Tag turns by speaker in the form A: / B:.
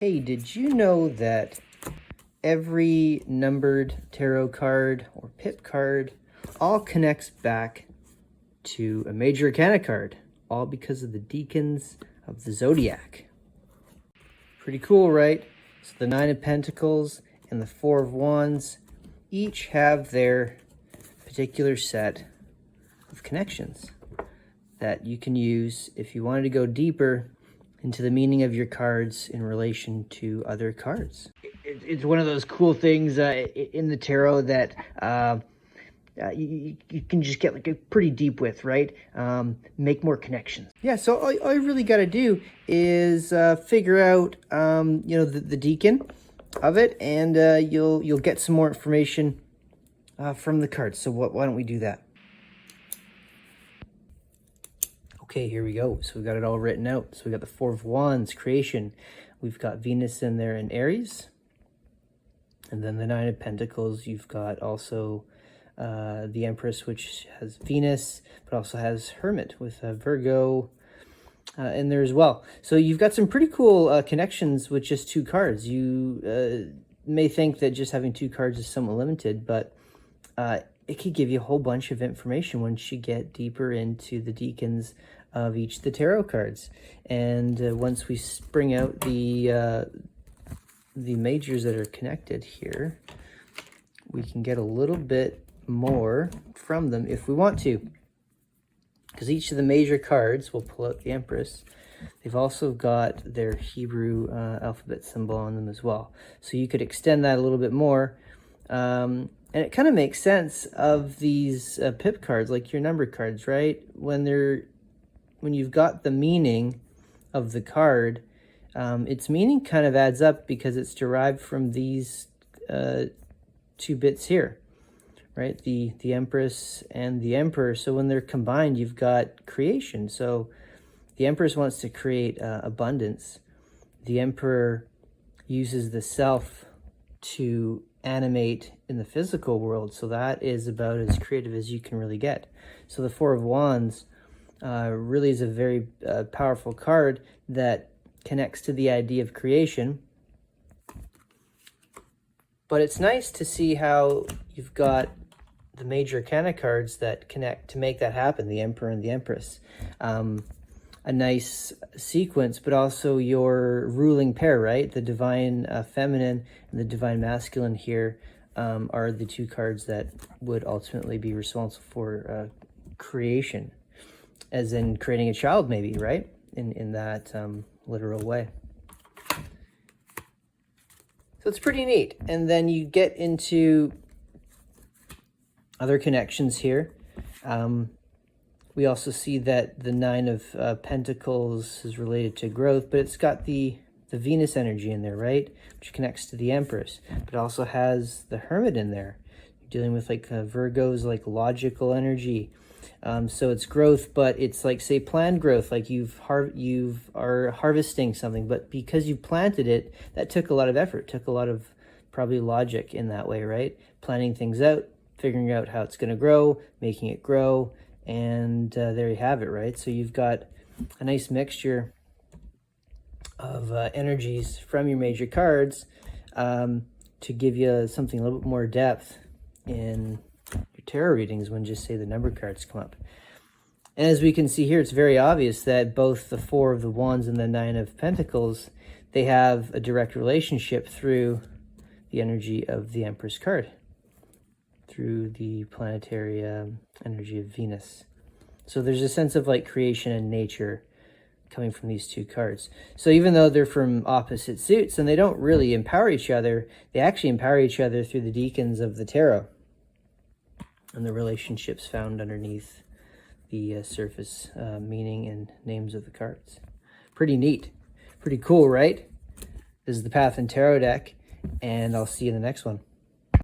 A: Hey, did you know that every numbered tarot card or pip card all connects back to a major arcana card, all because of the Decans of the Zodiac? Pretty cool, right? So the Nine of Pentacles and the Four of Wands each have their particular set of connections that you can use if you wanted to go deeper into the meaning of your cards in relation to other cards. It's one of those cool things in the tarot that you can just get like a pretty deep with, right? Make more connections. Yeah, so all you really got to do is figure out, the decan of it, and you'll get some more information from the cards. So why don't we do that? Okay, here we go. So we've got it all written out. So we got the Four of Wands, creation. We've got Venus in there in Aries. And then the Nine of Pentacles, you've got also the Empress, which has Venus, but also has Hermit with Virgo in there as well. So you've got some pretty cool connections with just two cards. You may think that just having two cards is somewhat limited, but it could give you a whole bunch of information once you get deeper into the decans of each of the tarot cards. And once we bring out the majors that are connected here, we can get a little bit more from them if we want to. Because each of the major cards, we'll pull out the Empress, they've also got their Hebrew alphabet symbol on them as well. So you could extend that a little bit more. And it kind of makes sense of these pip cards, like your number cards, right? When you've got the meaning of the card, its meaning kind of adds up because it's derived from these two bits here, right? The Empress and the Emperor. So when they're combined, you've got creation. So the Empress wants to create abundance. The Emperor uses the self to animate in the physical world. So that is about as creative as you can really get. So the Four of Wands really is a very powerful card that connects to the idea of creation. But it's nice to see how you've got the major arcana cards that connect to make that happen, the Emperor and the Empress. A nice sequence, but also your ruling pair, right? The divine feminine and the divine masculine here are the two cards that would ultimately be responsible for creation, as in creating a child, maybe, right? In that literal way. So it's pretty neat. And then you get into other connections here. We also see that the Nine of Pentacles is related to growth, but it's got the Venus energy in there, right? Which connects to the Empress, but also has the Hermit in there. You're dealing with like Virgo's like logical energy. So it's growth, but it's like, say, planned growth, like you are harvesting something, but because you planted it, that took a lot of effort, took a lot of probably logic in that way, right? Planning things out, figuring out how it's going to grow, making it grow, and there you have it, right? So you've got a nice mixture of energies from your major cards to give you something a little bit more depth in your tarot readings when just, say, the number cards come up. And as we can see here, it's very obvious that both the Four of the Wands and the Nine of Pentacles, they have a direct relationship through the energy of the Empress card, through the planetary energy of Venus. So there's a sense of like creation and nature coming from these two cards. So even though they're from opposite suits and they don't really empower each other, they actually empower each other through the decans of the tarot and the relationships found underneath the surface meaning and names of the cards. Pretty neat. Pretty cool, right? This is the PathandTarot deck, and I'll see you in the next one.